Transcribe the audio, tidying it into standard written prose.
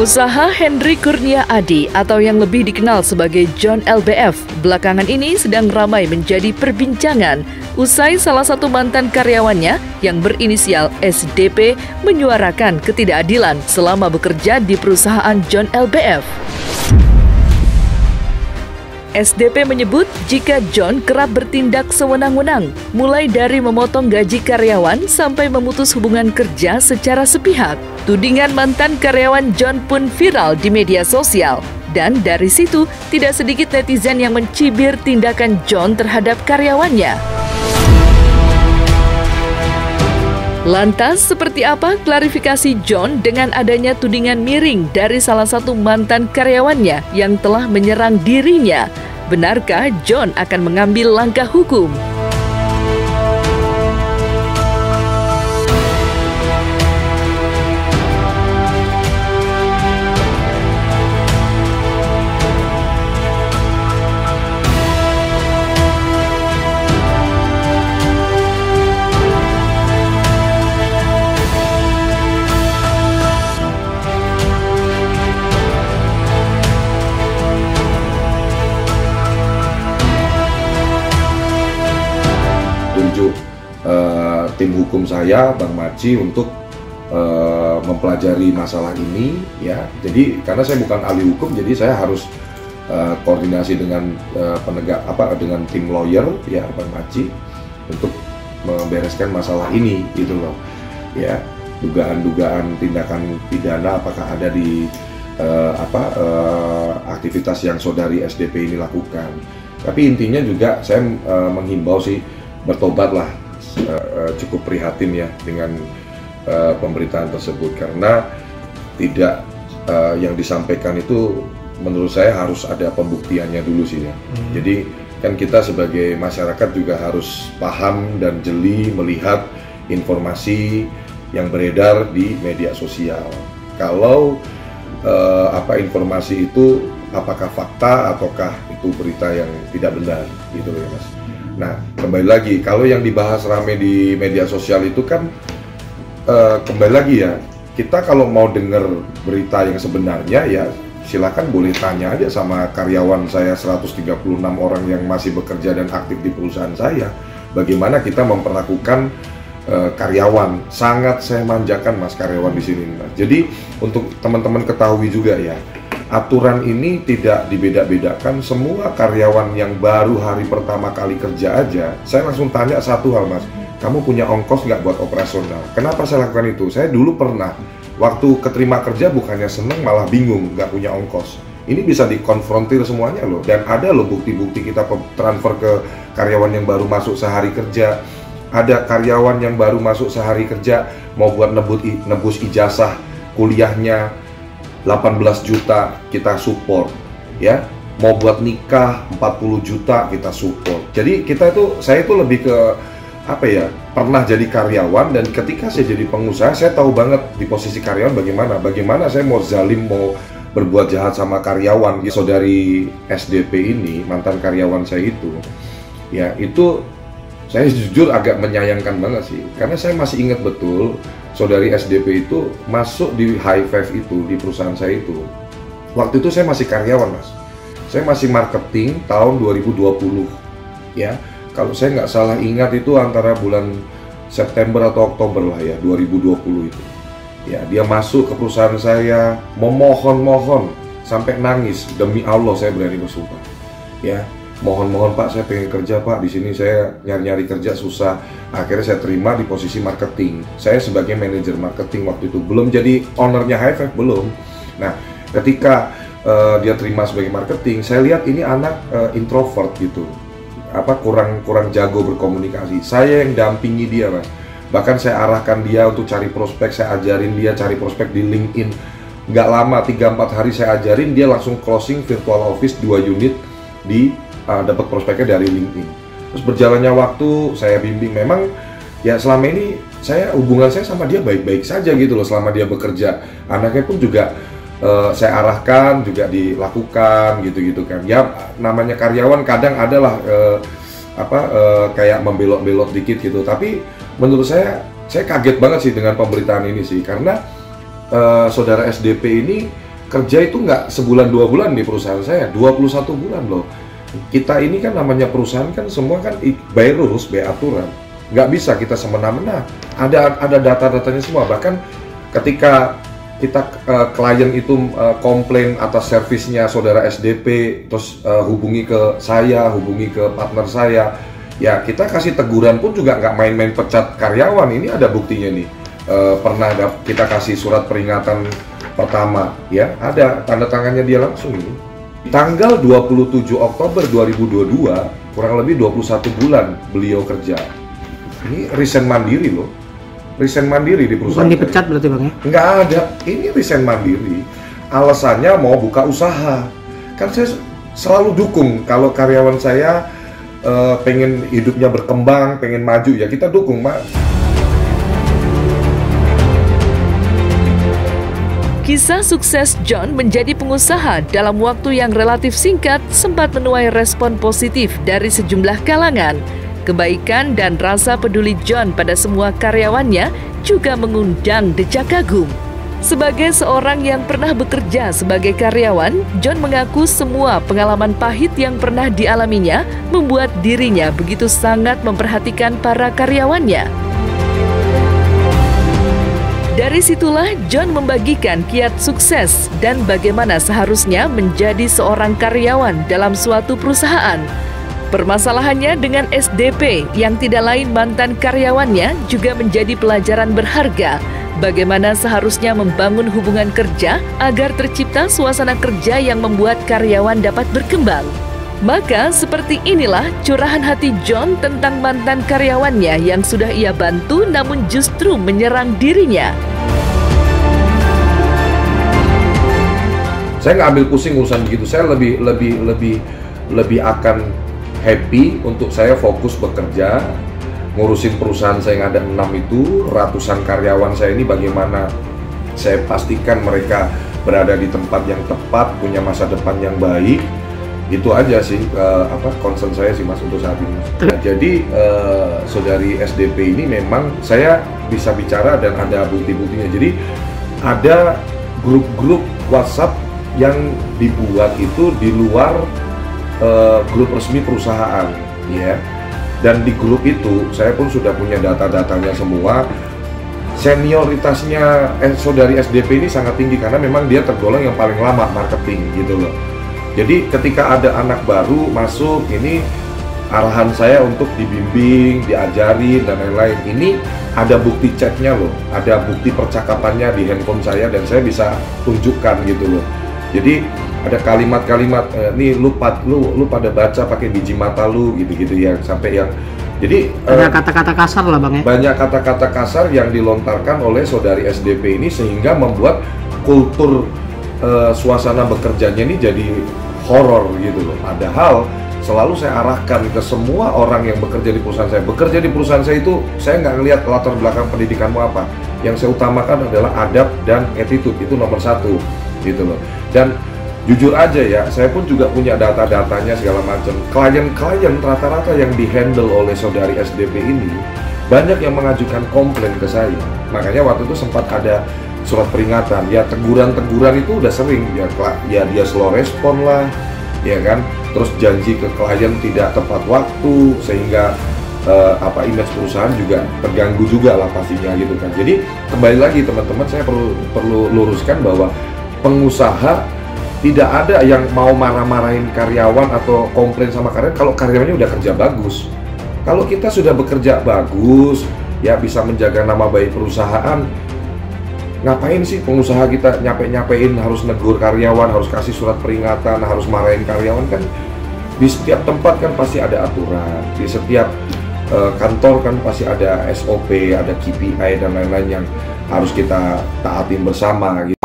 Pengusaha Henry Kurnia Adi atau yang lebih dikenal sebagai John LBF belakangan ini sedang ramai menjadi perbincangan usai salah satu mantan karyawannya yang berinisial SDP menyuarakan ketidakadilan selama bekerja di perusahaan John LBF. SDP menyebut jika John kerap bertindak sewenang-wenang, mulai dari memotong gaji karyawan sampai memutus hubungan kerja secara sepihak. Tudingan mantan karyawan John pun viral di media sosial, dan dari situ tidak sedikit netizen yang mencibir tindakan John terhadap karyawannya. Lantas, seperti apa klarifikasi John dengan adanya tudingan miring dari salah satu mantan karyawannya yang telah menyerang dirinya? Benarkah John akan mengambil langkah hukum? Tim hukum saya, Bang Maci, untuk mempelajari masalah ini, ya. Jadi karena saya bukan ahli hukum, jadi saya harus koordinasi dengan dengan tim lawyer, ya, Bang Maci, untuk membereskan masalah ini, gitu loh, ya. Dugaan-dugaan tindakan pidana apakah ada di aktivitas yang saudari SDP ini lakukan. Tapi intinya juga saya menghimbau sih, bertobatlah. Cukup prihatin ya dengan pemberitaan tersebut, karena tidak yang disampaikan itu menurut saya harus ada pembuktiannya dulu sih ya. Jadi kan kita sebagai masyarakat juga harus paham dan jeli melihat informasi yang beredar di media sosial. Kalau informasi itu apakah fakta ataukah itu berita yang tidak benar, gitu loh ya Mas. Nah, kembali lagi, kalau yang dibahas rame di media sosial itu kan kembali lagi ya, kita kalau mau dengar berita yang sebenarnya ya silakan boleh tanya aja sama karyawan saya 136 orang yang masih bekerja dan aktif di perusahaan saya, bagaimana kita memperlakukan karyawan. Sangat saya manjakan Mas karyawan di sini Mas. Jadi untuk teman-teman ketahui juga ya, aturan ini tidak dibeda-bedakan. Semua karyawan yang baru hari pertama kali kerja aja, saya langsung tanya satu hal Mas, kamu punya ongkos nggak buat operasional? Kenapa saya lakukan itu? Saya dulu pernah, waktu keterima kerja bukannya seneng malah bingung, nggak punya ongkos. Ini bisa dikonfrontir semuanya loh, dan ada loh bukti-bukti kita transfer ke karyawan yang baru masuk sehari kerja. Ada karyawan yang baru masuk sehari kerja mau buat nebus ijazah kuliahnya 18 juta kita support, ya. Mau buat nikah 40 juta kita support. Jadi saya itu lebih ke pernah jadi karyawan, dan ketika saya jadi pengusaha saya tahu banget di posisi karyawan bagaimana saya mau zalim, mau berbuat jahat sama karyawan. Saudari SDP ini, mantan karyawan saya itu, ya itu saya jujur agak menyayangkan banget sih, karena saya masih ingat betul saudari SDP itu masuk di High Five itu, di perusahaan saya itu. Waktu itu saya masih karyawan Mas, saya masih marketing tahun 2020 ya. Kalau saya nggak salah ingat itu antara bulan September atau Oktober lah ya, 2020 itu ya. Dia masuk ke perusahaan saya, memohon sampai nangis, demi Allah saya berani bersumpah ya. Mohon Pak, saya pengen kerja Pak, di sini saya nyari kerja susah. Akhirnya saya terima di posisi marketing. Saya sebagai manajer marketing waktu itu, belum jadi ownernya High Five, belum. Nah, ketika dia terima sebagai marketing, saya lihat ini anak introvert gitu, kurang jago berkomunikasi. Saya yang dampingi dia Mas. Bahkan saya arahkan dia untuk cari prospek, saya ajarin dia cari prospek di LinkedIn. Nggak lama, 3-4 hari saya ajarin, dia langsung closing virtual office 2 unit di dapat prospeknya dari LinkedIn. Terus berjalannya waktu, saya bimbing. Memang ya selama ini hubungan saya sama dia baik-baik saja gitu loh selama dia bekerja. Anaknya pun juga saya arahkan, juga dilakukan gitu kan. Ya namanya karyawan kadang adalah kayak membelot-belot dikit gitu. Tapi menurut saya kaget banget sih dengan pemberitaan ini sih, karena saudara SDP ini kerja itu nggak sebulan 2 bulan di perusahaan saya, 21 bulan loh. Kita ini kan namanya perusahaan kan semua kan by rules, by aturan. Nggak bisa kita semena-mena. Ada data-datanya semua. Bahkan ketika kita klien itu komplain atas servisnya saudara SDP, terus hubungi ke saya, hubungi ke partner saya, ya kita kasih teguran pun juga nggak main-main pecat karyawan. Ini ada buktinya nih. Pernah kita kasih surat peringatan pertama, ya ada tanda tangannya dia langsung ini. Tanggal 27 Oktober 2022, kurang lebih 21 bulan beliau kerja. Ini resign mandiri loh. Resign mandiri di perusahaan. Bukan dipecat berarti Bang ya? Nggak ada, ini resign mandiri. Alasannya mau buka usaha. Kan saya selalu dukung kalau karyawan saya pengen hidupnya berkembang, pengen maju, ya kita dukung, Pak. Kisah sukses John menjadi pengusaha dalam waktu yang relatif singkat sempat menuai respon positif dari sejumlah kalangan. Kebaikan dan rasa peduli John pada semua karyawannya juga mengundang decak kagum. Sebagai seorang yang pernah bekerja sebagai karyawan, John mengaku semua pengalaman pahit yang pernah dialaminya membuat dirinya begitu sangat memperhatikan para karyawannya. Dari situlah John membagikan kiat sukses dan bagaimana seharusnya menjadi seorang karyawan dalam suatu perusahaan. Permasalahannya dengan SDP yang tidak lain mantan karyawannya juga menjadi pelajaran berharga bagaimana seharusnya membangun hubungan kerja agar tercipta suasana kerja yang membuat karyawan dapat berkembang. Maka seperti inilah curahan hati John tentang mantan karyawannya yang sudah ia bantu namun justru menyerang dirinya. Saya nggak ambil pusing urusan begitu. Saya lebih akan happy untuk saya fokus bekerja, ngurusin perusahaan saya yang ada 6 itu, ratusan karyawan saya ini bagaimana saya pastikan mereka berada di tempat yang tepat, punya masa depan yang baik. Itu aja sih concern saya sih Mas untuk saat ini. Nah, jadi saudari SDP ini memang saya bisa bicara dan ada bukti-buktinya. Jadi ada grup-grup WhatsApp yang dibuat itu di luar grup resmi perusahaan, ya. Dan di grup itu saya pun sudah punya data-datanya semua. Senioritasnya saudari SDP ini sangat tinggi karena memang dia tergolong yang paling lama marketing gitu loh. Jadi ketika ada anak baru masuk, ini arahan saya untuk dibimbing, diajarin dan lain-lain. Ini ada bukti chatnya loh, ada bukti percakapannya di handphone saya dan saya bisa tunjukkan gitu loh. Jadi ada kalimat-kalimat, nih lu pada baca pakai biji mata lu gitu-gitu ya, sampai yang jadi ada kata-kata kasar lah Bang ya. Banyak kata-kata kasar yang dilontarkan oleh saudari SDP ini sehingga membuat kultur suasana bekerjanya ini jadi horor gitu loh. Padahal selalu saya arahkan ke semua orang yang bekerja di perusahaan saya. Bekerja di perusahaan saya itu saya nggak ngelihat latar belakang pendidikanmu apa. Yang saya utamakan adalah adab dan attitude, itu nomor 1 gitu loh. Dan jujur aja ya, saya pun juga punya data-datanya segala macam. Klien-klien rata-rata yang dihandle oleh saudari SDP ini banyak yang mengajukan komplain ke saya. Makanya waktu itu sempat ada surat peringatan, ya teguran-teguran itu udah sering, ya dia slow respon lah, ya kan, terus janji ke klien tidak tepat waktu sehingga image perusahaan juga terganggu juga lah pastinya gitu kan. Jadi kembali lagi teman-teman, saya perlu luruskan bahwa pengusaha tidak ada yang mau marah-marahin karyawan atau komplain sama karyawan kalau karyawannya udah kerja bagus. Kalau kita sudah bekerja bagus, ya bisa menjaga nama baik perusahaan. Ngapain sih pengusaha kita nyapein harus negur karyawan, harus kasih surat peringatan, harus marahin karyawan? Kan di setiap tempat kan pasti ada aturan, di setiap kantor kan pasti ada SOP, ada KPI dan lain-lain yang harus kita taatin bersama gitu.